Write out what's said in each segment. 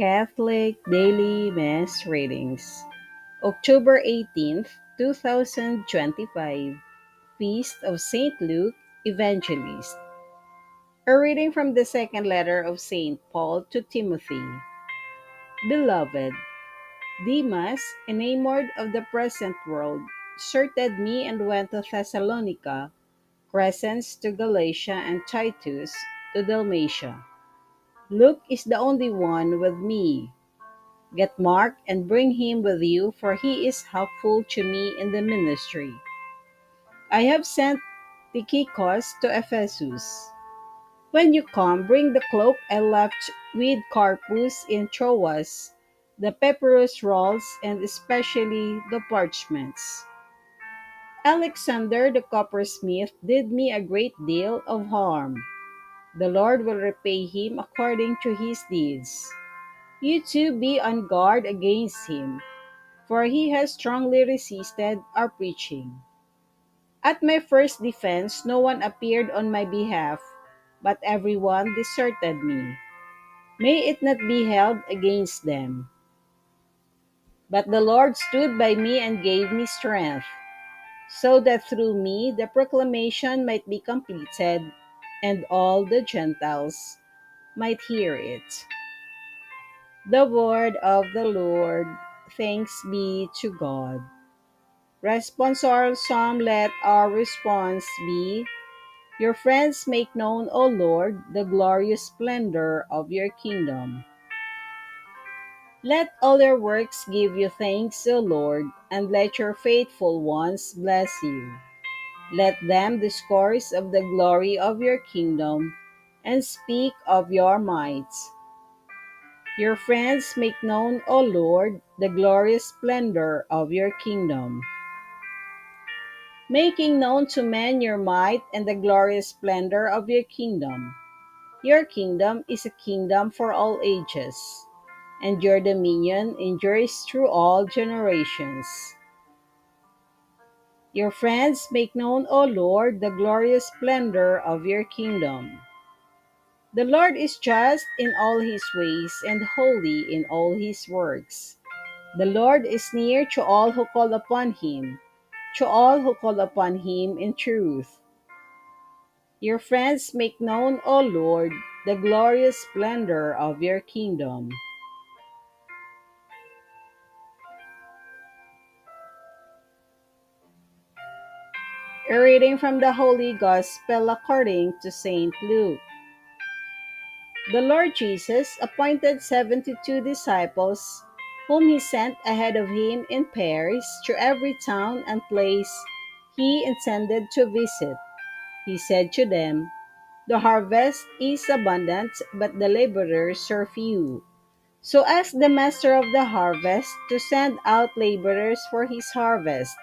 Catholic Daily Mass Readings, October 18th, 2025, Feast of St. Luke, Evangelist. A reading from the second letter of St. Paul to Timothy. Beloved, Demas, enamored of the present world, deserted me and went to Thessalonica, Crescens to Galatia, and Titus to Dalmatia. Luke is the only one with me. Get Mark and bring him with you, for he is helpful to me in the ministry. I have sent Tychicus to Ephesus. When you come, bring the cloak I left with Carpus in Troas, the papyrus rolls, and especially the parchments. Alexander the coppersmith did me a great deal of harm. The Lord will repay him according to his deeds. You too be on guard against him, for he has strongly resisted our preaching. At my first defense, no one appeared on my behalf, but everyone deserted me. May it not be held against them. But the Lord stood by me and gave me strength, so that through me the proclamation might be completed, and all the Gentiles might hear it. The word of the Lord. Thanks be to God. Responsorial Psalm. Let our response be, Your friends make known, O Lord, the glorious splendor of your kingdom. Let all your works give you thanks, O Lord, and let your faithful ones bless you. Let them discourse of the glory of your kingdom and speak of your might. Your friends make known, O Lord, the glorious splendor of your kingdom. Making known to men your might and the glorious splendor of your kingdom. Your kingdom is a kingdom for all ages, and your dominion endures through all generations. Your friends make known, O Lord, the glorious splendor of your kingdom. The Lord is just in all his ways and holy in all his works. The Lord is near to all who call upon him, to all who call upon him in truth. Your friends make known, O Lord, the glorious splendor of your kingdom. A reading from the Holy Gospel according to St. Luke. The Lord Jesus appointed 72 disciples, whom he sent ahead of him in pairs to every town and place he intended to visit. He said to them, The harvest is abundant, but the laborers are few. So ask the master of the harvest to send out laborers for his harvest.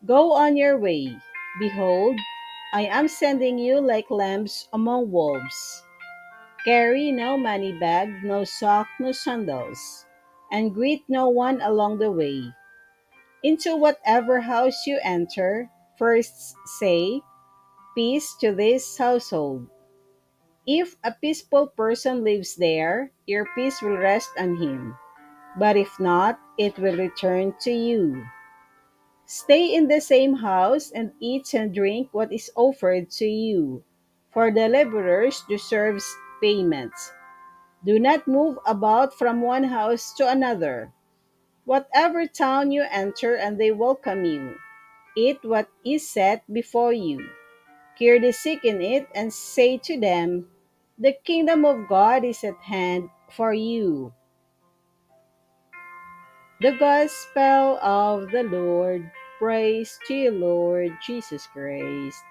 Go on your way. Behold, I am sending you like lambs among wolves. Carry no money bag, no sock, no sandals, and greet no one along the way. Into whatever house you enter, first say, Peace to this household. If a peaceful person lives there, your peace will rest on him. But if not, it will return to you. Stay in the same house and eat and drink what is offered to you, for the laborers deserve payment. Do not move about from one house to another. Whatever town you enter and they welcome you, eat what is set before you. Cure the sick in it and say to them, The kingdom of God is at hand for you. The Gospel of the Lord. Praise to you, Lord Jesus Christ.